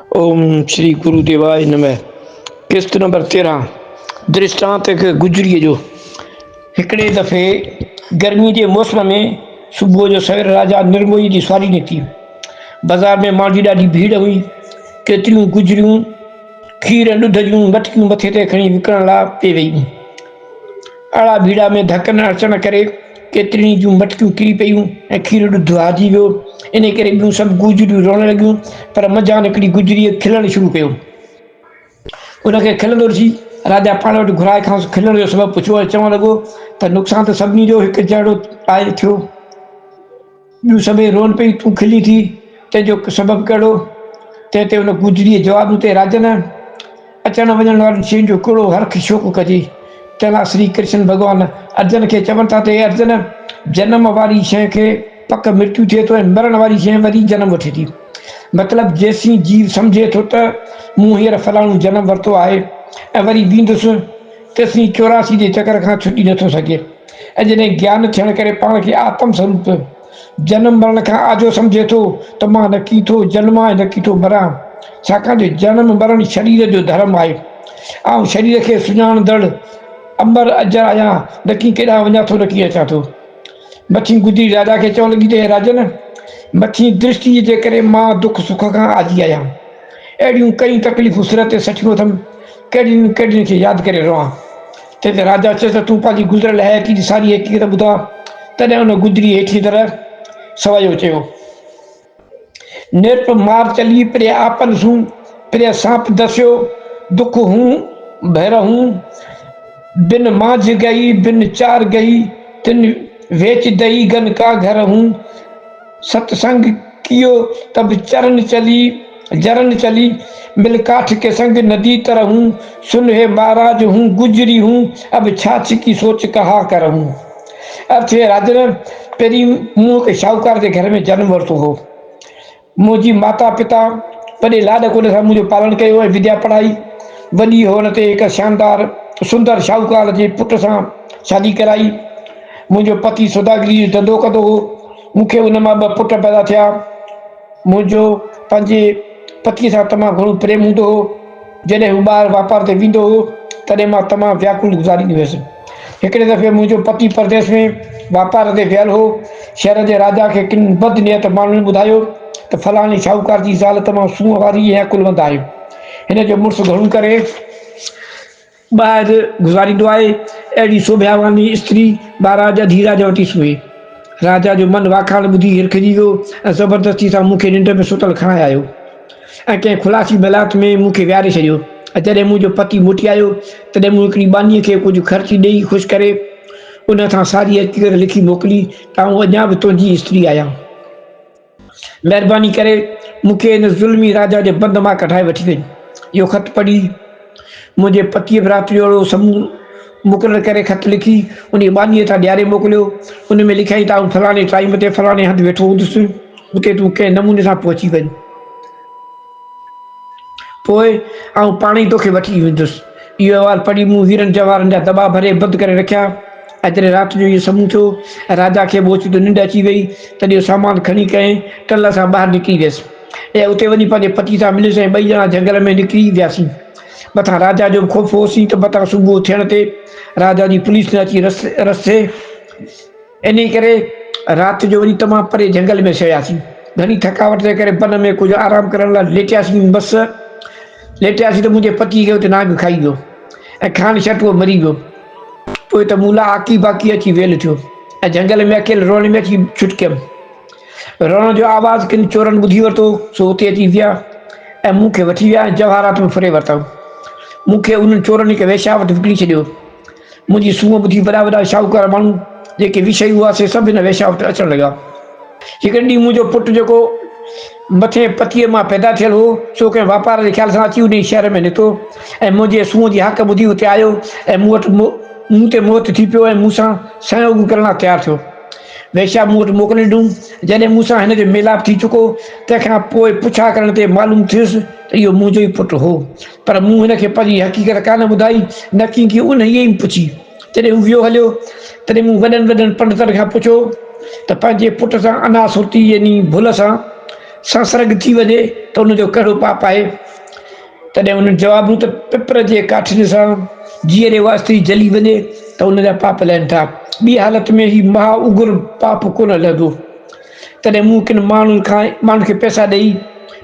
ओम श्री गुरुदेवाय नमः। किस्त नंबर 13 दृष्टांत एक गुजरीअ जो। हिकिड़े दफ़े गर्मी के मौसम में सुबुह जो सवेर राजा निर्मोही की सवारी निकिती। बाज़ार में माण्हुनि जी ॾाढी भीड़ हुई। केतिरियूं गुजरियूं खीर ॾुध जूं मटकियूं मथे ते खणी विकिणण लाइ पई वयूं। अड़ा भीड़ा में धक न अचण करे केतिरियुनि जूं मटकियूं किरी पयूं ऐं खीर ॾुध हारिजी वियो। इन करे ॿियूं सभु गुजरियूं रोअण लॻियूं। पर मजान हिकिड़ी गुजरीअ खिलण शुरू कयो। उनखे खिलंदो ॾिसी राजा पाण वटि घुराए खां खिलण जो सबबु पुछियो ऐं चवणु लॻो त नुक़सानु त सभिनी जो हिकु जहिड़ो आहे थियो। ॿियूं सभई रोअनि पई, तूं खिली थी, तंहिंजो सबबु कहिड़ो? तंहिं ते हुन गुजरीअ जवाबु ॾिनो, राजन, अचण वञण वारी शयुनि जो कहिड़ो हर्ख शोक कजे। चला श्री कृष्ण भॻवानु अर्जुन खे चवनि था त अर्जुन, जनम वारी शइ खे पक मृत्यु थिए थो ऐं मरण वारी शइ वरी जनम वठे थी। मतिलबु जेसीं जीव सम्झे थो त मूं हींअर फलाणो जनम वरितो आहे ऐं वरी बींदुसि, तेसीं 84 जे चकर खां छुटी नथो सघे। ऐं जॾहिं ज्ञान थियण करे पाण खे आत्म स्वरूप जनम मरण खां आजो सम्झे थो त मां न की थो जन्मां ऐं न की थो मरां, छाकाणि जो जनम मरण शरीर जो धर्म आहे। ऐं शरीर खे सुञाणंदड़ अंबर अजर आहियां, न की केॾांहुं वञा थो न की अचां थो। मथीं गुजरी राजा खे चवणु लॻी त राजन, मथीं दृष्टिअ जे करे मां दुख सुख खां आजी आहियां। अहिड़ियूं कई तकलीफ़ूं सिर ते सठियूं अथमि, कहिड़ियुनि खे यादि करे रहां। तंहिंते राजा चए त तूं पंहिंजी गुज़िरियल हयाती जी सारी हक़ीक़त ॿुधा। तॾहिं हुन गुजरी हेठि तरह सवायो चयो, निरप मार चली प्रिय आपन सूं, प्रिय सांप दस्यो, दुख हूं भैर हूं, बिन मांझ गई बिन चार गई, तिन वेच दई गन का घर हूं, सत्संग कियो तब चरण चली जरन चली, मिल काठ के संग नदी तरह हूं, सुन हे महाराज हूं गुजरी हूं, अब छाछ की सोच कहा कर हूं। अर्थ है राजन, पहिरीं मूं हिकु शाहूकार जे घर में जन्म वरितो हो। मुंहिंजी माता पिता वॾे लाॾ कोॾ सां मुंहिंजो पालन कयो ऐं विद्या पढ़ाई। वॾी हुअण ते हिकु शानदार सुंदर शाहूकार जे पुट सां शादी कराई। मुंहिंजो पति सौदागिरी जो धंधो कंदो हो। मूंखे उन मां 2 पुट पैदा थिया। मुंहिंजो पंहिंजे पतीअ सां तमामु घणो प्रेम हूंदो हो। जॾहिं हू ॿाहिरि वापार ते वेंदो हो तॾहिं मां तमामु व्याकुल गुज़ारींदी हुयसि। हिकिड़े दफ़े मुंहिंजो पति परदेस में वापार ते वियल हो। शहर जे राजा खे किन बदनियत माण्हुनि ॿुधायो त फलाणे शाहूकार जी ज़ाल तमामु सूंहं वारी ऐं अकुलमंद आहे। हिन जो मुड़ुसु घणो करे ॿाहिरि गुज़ारींदो आहे। अहिड़ी शोभावानी स्त्री महाराज धीराज वठी सुहे। राजा जो मन वाखाण ॿुधी हिरखिजी वियो ऐं ज़बरदस्ती सां मूंखे निंड में सुतल खणाए आयो ऐं कंहिं खुलासी बलात में मूंखे विहारे छॾियो। ऐं जॾहिं मुंहिंजो पति मोटी आयो तॾहिं मूं हिकिड़ी बानीअ खे कुझु ख़र्ची ॾेई ख़ुशि करे उन सां सारी हक़ीक़त लिखी मोकिली त आउं अञा बि तुंहिंजी स्त्री आहियां। महिरबानी करे मूंखे हिन ज़ुल्मी राजा जे बंद मां कढाए वठी वञ। इहो ख़त पढ़ी मुंहिंजे पतीअ भ्रात जो अहिड़ो समूह मुक़ररु करे ख़त लिखी उन बानीअ तां ॾियारे मोकिलियो। उन में लिखाई त आउं फलाणे टाइम ते फलाणे हंधि वेठो हूंदुसि, उते तूं कंहिं नमूने सां पहुची वञ, पोइ आउं पाण ई तोखे वठी वेंदुसि। इहो अहवालु पढ़ी मूं वीरनि जवाहरनि जा दॿा भरे बंदि करे रखिया। ऐं जॾहिं राति जो इहो समूह थियो ऐं राजा खे बि ओचितो निंड अची वई तॾहिं इहो सामान खणी कंहिं टल सां ॿाहिरि निकिरी वियसि ऐं उते वञी पंहिंजे पति सां मिलियुसि ऐं 2 ॼणा जंगल में निकिरी वियासीं। मथां राजा जो ख़ौफ़ होसीं त मथां सुबुह थियण ते राजा जी पुलिस न अची रस्ते इन करे राति जो वरी तमामु परे जंगल में सयासीं। घणी थकावट जे करे बन में कुझु आराम करण लाइ लेटियासीं। बसि लेटियासीं त मुंहिंजे पतीअ खे उते नांग खाई वियो ऐं खाण शट उहो मरी वियो। पोइ त मूं लाइ आकी बाकी अची वेल थियो ऐं जंगल में अकेले रोअण में अची छुटकियमि। रोअण जो आवाज़ु किन चोरनि ॿुधी वरितो सो उते अची विया ऐं मूंखे वठी विया ऐं जवाहरात में फुरे वरितऊं। मूंखे उन्हनि चोरनि हिकु वेश्या वटि विकिणी छॾियो। मुंहिंजी सूंहं ॿुधी वॾा वॾा शाहूकार माण्हू जेके विषय हुआसीं सभु हिन वेश्या वटि अचणु लॻा। हिकिड़े ॾींहुं मुंहिंजो पुटु जेको मथे पतीअ मां पैदा थियल हो सो कंहिं वापार जे ख़्याल सां अची उन शहर में निकितो ऐं मुंहिंजे सूंहं जी हक़ ॿुधी उते आयो ऐं मूं वटि मूं ते मोहत थी पियो ऐं मूंसां सहयोग करण लाइ तयारु थियो। वेश्या मूं वटि मोकिले ॾिनूं। जॾहिं मूंसां हिन जो मेलाप थी चुको तंहिंखां पोइ पुछा करण ते मालूम थियुसि त इहो मुंहिंजो ई पुटु हो। पर मूं हिन खे पंहिंजी हक़ीक़त कान ॿुधाई, न की उन ईअं ई पुछी। जॾहिं हू वियो हलियो तॾहिं मूं वॾनि पंडितनि खां पुछियो त पंहिंजे पुट सां अना सुरती यानी भुल सां संसर्ग थी वञे त उनजो कहिड़ो पाप आहे। तॾहिं उन जवाबु त पिपर जे काठिन सां जीअरे वास्ते जली वञे त उनजा पाप लहनि था। ॿी हालत में ही महा उग्र पाप कोन लहंदो। तॾहिं मूं किन माण्हुनि खे पैसा ॾेई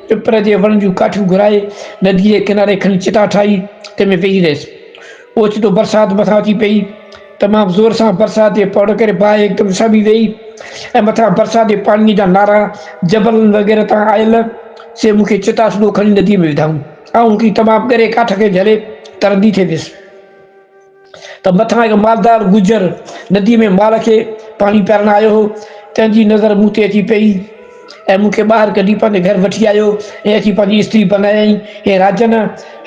पिपर जे वण जूं काठियूं घुराए नदीअ जे किनारे खणी चिता ठाही, तंहिंमें वेही रहियसि। ओचितो बरसाति मथां अची पई, तमामु ज़ोर सां बरसाति जे पौड़ करे बाहि हिकदमि सभी वेही ऐं मथां बरसाति जे पाणीअ जा नारा जबल वग़ैरह तां आयल से मूंखे चिता सुधो खणी नदीअ में विधाऊं। ऐं की तमामु ॻरे काठ खे झले तरंदी थिए वियुसि त मथां हिकु मालदार गुजर नदीअ में माल खे पाणी पियारणु आयो हो, तंहिंजी नज़र मूं ते अची पई ऐं मूंखे ॿाहिरि कढी पंहिंजे घर वठी आयो ऐं अची पंहिंजी स्त्री बनायाईं। हे राजन,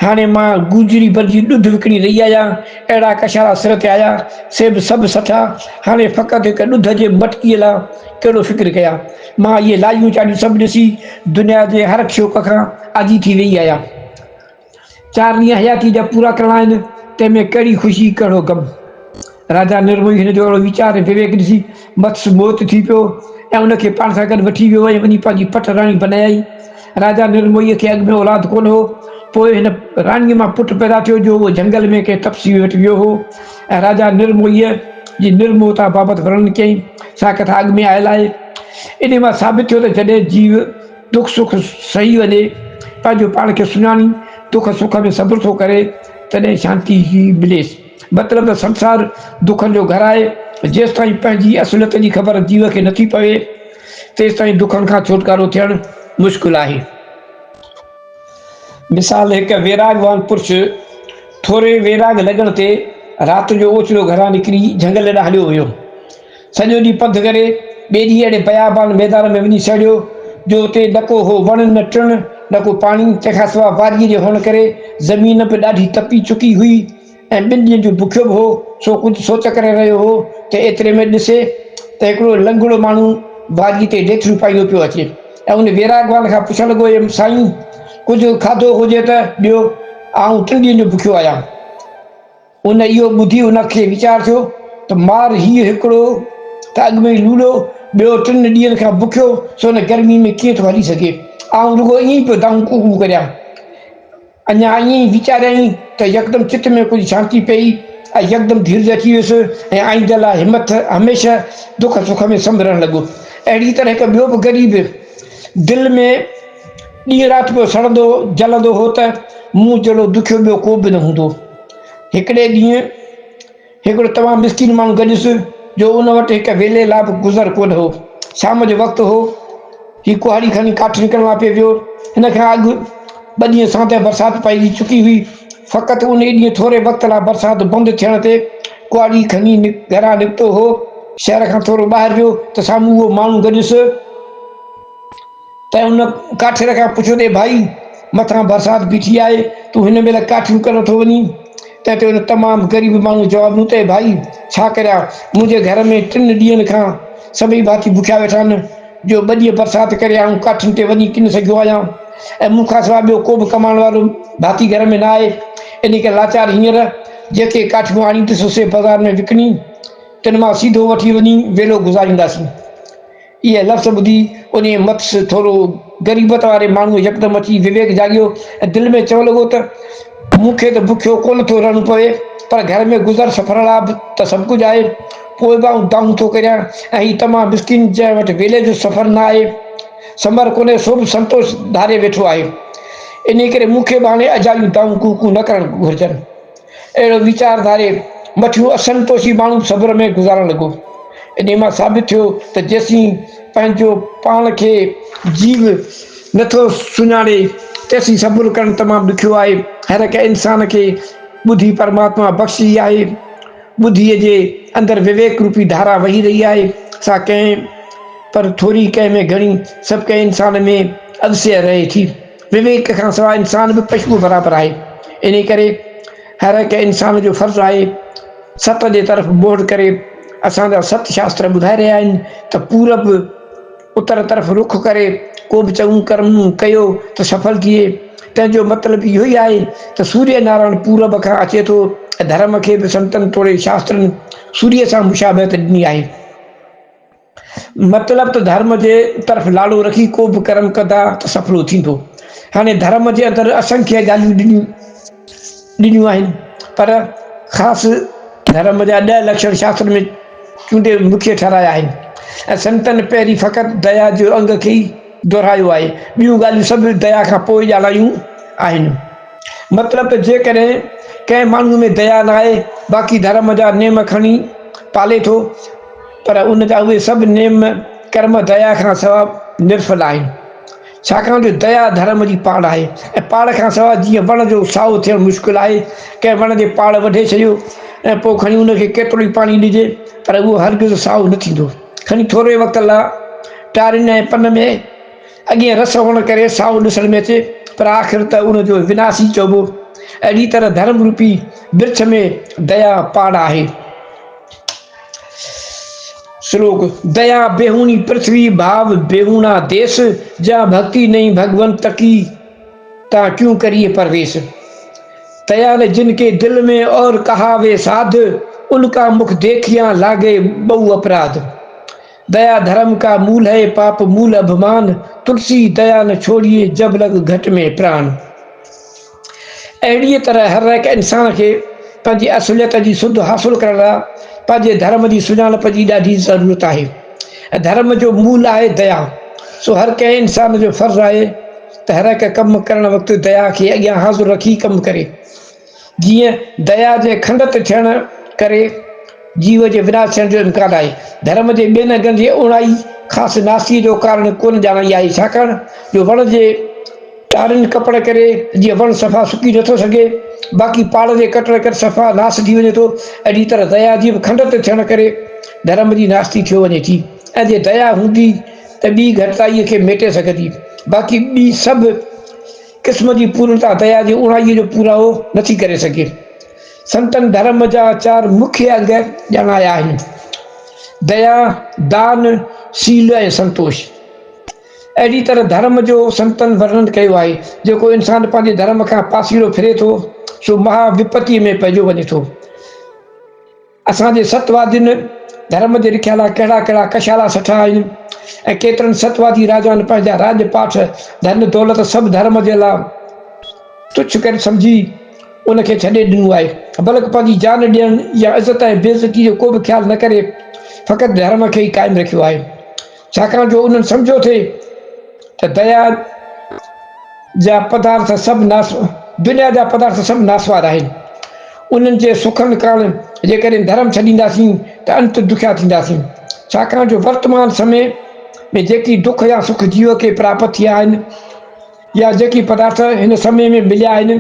हाणे मां गुजरी भरिजी ॾुध विकिणी रही आहियां, अहिड़ा कछारा सिर ते आया से बि सभु सठा, हाणे फ़क़ति हिकु ॾुध जे मटकीअ लाइ कहिड़ो फ़िक्र कयां। मां इहे लायूं चालियूं सभु ॾिसी दुनिया जे हर शौक़ खां आजी थी वेई आहियां। 4 ॾींहं हयाती जा पूरा करणा आहिनि, तंहिंमें कहिड़ी ख़ुशी कहिड़ो गम। राजा निर्मोही हिन जो अहिड़ो वीचार ऐं विवेक ॾिसी मत्स्य मोहित थी पियो ऐं उनखे पाण सां गॾु वठी वियो ऐं वञी पंहिंजी पट राणी बनायाई। राजा निर्मोहीअ खे अॻु में औलाद कोन हो, पोइ हिन राणीअ मां पुटु पैदा थियो जो उहो जंगल में कंहिं तपस्वी वटि वियो हो ऐं राजा निर्मोहीअ जी निर्मोहता बाबति वर्णन कयईं। सा कथा अॻु में आयल आहे। इन मां साबित थियो त जॾहिं जीव दुख सुख सही वञे, पंहिंजो पाण खे सुञाणी दुख सुख में सब्र थो करे, तॾहिं शांती ई मिलेसि। मतिलबु त संसार दुखनि जो घर आहे। जेसि ताईं पंहिंजी असुलियत जी ख़बर जीव खे नथी पवे, तेसि ताईं दुखनि खां छुटकारो थियणु मुश्किल आहे। मिसाल, हिकु वैरागवान पुरुष थोरे वैराग लॻण ते राति जो ओचितो घरां निकिरी झंगल ॾांहुं हलियो वियो। सॼो ॾींहुं पंधु करे ॿिए ॾींहुं अहिड़े बयाबान मैदान में वञी सड़ियो जो उते न को हो वण न टिण न को पाणी, तंहिंखां सवाइ वारीअ जे हुअण करे ज़मीन बि ॾाढी तपी चुकी हुई ऐं 2 ॾींहंनि जो बुखियो बि हो। सो कुझु सोच करे रहियो हो त एतिरे में ॾिसे त हिकिड़ो लंगड़ो माण्हू वारीअ ते ॾेथड़ियूं पाईंदो पियो अचे ऐं उन वैरागवान खां पुछणु लॻो, साईं, कुझु खाधो हुजे त ॾियो, आउं 3 ॾींहंनि जो बुखियो आहियां। उन इहो ॿुधी उनखे वीचार थियो त मार हीउ हिकिड़ो त अॻु में ई लूलो, ॿियो 3 ॾींहंनि खां बुखियो, सो हुन गर्मी में कीअं थो हली सघे। आउं रुॻो ईअं ई पियो दाऊं कूकू करियां। अञा ईअं ई वीचारियईं त यकदमि चित में कुझु शांती पई ऐं यकदमि धीरज अची वियुसि ऐं आईंदह लाइ हिमत हमेशह दुख सुख में संभरणु लॻो। अहिड़ी तरह हिकु ॿियो बि ग़रीब दिलि में ॾींहुं राति पियो सड़ंदो जलंदो हो त मूं जहिड़ो दुखियो ॿियो को बि न हूंदो। हिकिड़े ॾींहुं हिकिड़ो तमामु मिस्किन माण्हू गॾुसि जो उन वटि हिकु वेले लाइ बि गुज़र कोन हो। शाम जो वक़्तु हो, हीउ कुहाड़ी खणी काठ निकिरण लाइ पियो वियो। हिन खां अॻु 2 ॾींहं सांदहि बरसाति पइजी चुकी हुई। फ़क़ति उन ॾींहुं थोरे वक़्त लाइ बरसाति बंदि थियण ते कुहाड़ी खणी घरां निकितो हो। शहर खां थोरो ॿाहिरि वियो त साम्हूं उहो माण्हू गॾुसि त उन काठियर खां पुछियो त भाई, मथां बरसाति बीठी आहे, तूं हिन महिल काठियूं करण थो वञी? तंहिं ते उन तमामु ग़रीब माण्हू जवाबु ॾिनो त भाई, छा करियां, मुंहिंजे घर में 3 ॾींहंनि खां सभई भाती बुखिया वेठा आहिनि जो 2 ॾींहं बरसाति करे आऊं काठियुनि ते वञी किन सघियो आहियां ऐं मूंखां सवाइ ॿियो को बि कमाइण वारो भाती घर में न आहे। इन करे लाचार हींअर जेके काठियूं आणींदुसि से बाज़ारि में विकिणी, तिन मां सीधो वठी वञी वेलो गुज़ारींदासीं। इहे लफ़्ज़ ॿुधी उन मत्स्य थोरो ग़रीबत वारे माण्हू यकदमि अची विवेक जाॻियो ऐं दिलि में चवणु लॻो त मूंखे त बुखियो कोन थो रहणो पवे, पर घर में गुज़र सफ़र लाइ बि त सभु कुझु आहे। पोइ बि आउं दाऊं थो करियां ऐं हीउ तमामु मिस्किन जंहिं वटि वेले जो सफ़र न आहे, समर कोन्हे, सो बि संतोष धारे वेठो आहे। इन करे मूंखे बि हाणे अजायूं दाऊं कूकू न करणु घुरिजनि। अहिड़ो वीचार धारे मथियूं असंतोषी माण्हू सब्र में गुज़ारणु लॻो। इन मां साबित थियो त जेसीं पंहिंजो पाण खे जीव नथो सुञाणे तेसीं सब्र करणु तमामु ॾुखियो आहे। हर कंहिं इंसान खे ॿुधी परमात्मा बख़्शी आहे। ॿुधीअ जे अंदरि विवेक रूपी धारा वही रही आहे। सा कंहिं पर थोरी, कंहिं में घणी, सभु कंहिं इंसान में अवश्य रहे थी। विवेक खां सवाइ इंसान बि पशु बराबरि आहे। इन करे हर कंहिं इंसान जो फ़र्ज़ु आहे सत जे तरफ़ मोड़ करे। असांजा सत शास्त्र ॿुधाए रहिया आहिनि त पूरब उत्तर तरफ़ रुख करे को बि चङो कर्म कयो त सफल थिए। तंहिंजो मतिलबु इहो ई आहे त सूर्य नारायण पूरब खां अचे थो ऐं धर्म खे बि संतनि तोड़े शास्त्रनि सूर्य सां मुशाबहत ॾिनी आहे। मतलब तो धर्म जे तरफ़ लाड़ो रखी को बि कर्म कंदा त सफलो थींदो। हाणे धर्म जे अंदरि असंख्य ॻाल्हियूं ॾिनियूं आहिनि, पर ख़ासि धर्म जा 10 लक्षण शास्त्र में चूंडे मुख्य ठहिराया आहिनि ऐं संतनि पहिरीं फ़क़ति दया जो अंग खे ई दोहिरायो आहे, ॿियूं ॻाल्हियूं सभु दया खां पोइ ॼाणायूं आहिनि। मतिलबु त जेकॾहिं कंहिं माण्हू में दया न आहे, बाक़ी धर्म जा नेम खणी पाले थो, पर उन जा उहे सभु नेम कर्म दया खां सवाइ निर्फल आहिनि। छाकाणि जो दया धर्म जी पाड़ आहे ऐं पाड़ खां सवाइ जीअं वण जो साओ थियणु मुश्किल आहे, कंहिं वण जे पाड़ वढे छॾियो ऐं पोइ खणी उनखे केतिरो ई पाणी ॾिजे पर उहो हरगिज़ साओ न थींदो। खणी थोरे वक़्त लाइ टारिन ऐं पन में अॻियां रस हुअण करे साओ ॾिसण में अचे, पर आख़िर त उनजो विनाश ई चइबो। अहिड़ी तरह धर्म रूपी वृक्ष में दया पाड़ आहे। श्लोक। दया बेहूणी पृथ्वी भाव बेहूणा देश, जहाँ भक्ति नहीं भगवंत की ता क्यों करिए परवेश। दया ने जिनके दिल में और कहा वे साध, उनका मुख देखिया लागे बहु अपराध। दया धर्म का मूल है पाप मूल अभिमान, तुलसी दया न छोड़िए जब लग घट में प्राण। अहिड़ीअ तरह हर हिकु इंसान खे पंहिंजी असुलियत जी सुध हासिल करण लाइ पंहिंजे धर्म जी सुञाणप जी ॾाढी ज़रूरत आहे ऐं धर्म जो मूल आहे दया। सो हर कंहिं इंसान जो फ़र्ज़ु आहे त हर हिकु कमु करण वक़्तु दया खे अॻियां हाज़िर रखी कमु करे। जीअं दया जे खंडित थियण करे जीव जे विनाश थियण जो इम्कान आहे। धर्म जे ॿियनि अङनि जी उणाई ख़ासि नासीअ जो कारण कोन ॼाणाई आहे, छाकाणि जो वण जे टारिन कपड़ करे जीअं वण सफ़ा सुकी नथो सघे, बाक़ी पाड़ जे कटण करे सफ़ा नास थी वञे थो, अहिड़ी तरह दया जी बि खंडित थियण करे धर्म जी नास्ती थी वञे थी। ऐं जे दया हूंदी त ॿी घटिताईअ खे मेटे सघंदी, बाक़ी ॿी सभु क़िस्म जी पूर्णता दया जी उणाईअ जो पूराओ नथी करे सघे। संतनि धर्म जा 4 मुख्य अंग ॼाणाया आहिनि: दया, दान, शील ऐं संतोष। अहिड़ी तरह धर्म जो संतनि वर्णन कयो आहे। जेको इंसान पंहिंजे धर्म खां पासीरो फिरे थो सो महा विपत्तीअ में पइजी वञे थो। असांजे सतवादियुनि धर्म जे लिखिया लाइ कहिड़ा कहिड़ा कशाला सठा आहिनि ऐं केतिरनि सतवादी राजाउनि पंहिंजा राजपाठ धन दौलत सभु धर्म जे लाइ तुच्छ करे सम्झी उनखे छॾे ॾिनो आहे, बल्कि पंहिंजी जान ॾियण या इज़त ऐं बेइज़ती जो को बि ख़्यालु न करे फ़क़ति धर्म खे ई क़ाइमु रखियो आहे। छाकाणि जो उन्हनि सम्झो थे त दया जा पदार्थ सभु दुनिया जा पदार्थ सभु नासवार आहिनि। उन्हनि जे सुखनि कारण जेकॾहिं धर्म छॾींदासीं त अंत दुखिया थींदासीं। छाकाणि जो वर्तमान समय में जेकी दुख या सुख जीव खे प्राप्त थिया आहिनि या जेकी पदार्थ हिन समय में मिलिया आहिनि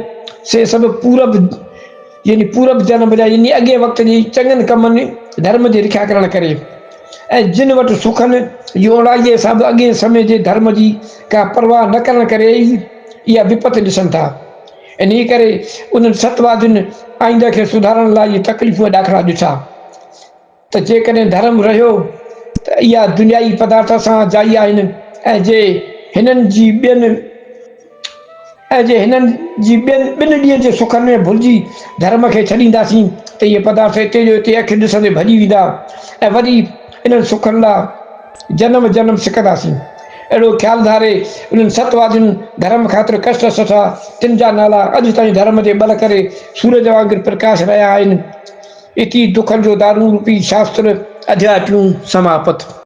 से सभु पूरब जन्म जा यानी अॻे वक़्त जी चङनि कमनि धर्म जे लिखिया करण करे, ऐं जिन वटि सुखनि इहो उणाईअ हिसाब अॻे समय जे धर्म जी का परवाह न करण करे इहा विपत ॾिसनि था। इन करे उन्हनि सतवादियुनि आईंदह खे सुधारण लाइ इहे तकलीफ़ूं ॾाखिड़ा ॾिठा त जेकॾहिं धर्म रहियो त इहा दुनियाई पदार्थ सां जाई आहिनि ऐं जे हिननि जी ॿिनि ॾींहंनि जे सुखनि में भुलिजी धर्म खे छॾींदासीं त इहे पदार्थ हिते जो हिते अखि ॾिसंदे भॼी वेंदा ऐं वरी इन्हनि सुखनि लाइ जन्म जन्म सिकंदासीं। अहिड़ो ख़्यालु धारे उन्हनि सतवादियुनि धर्म ख़ातिर कष्ट सठा, तिन जा नाला अॼु ताईं धर्म जे बल करे सूरज वांगुरु प्रकाश रहिया आहिनि। इती दुखनि जो दारू रूपी शास्त्र अध्याय 2 समाप्त।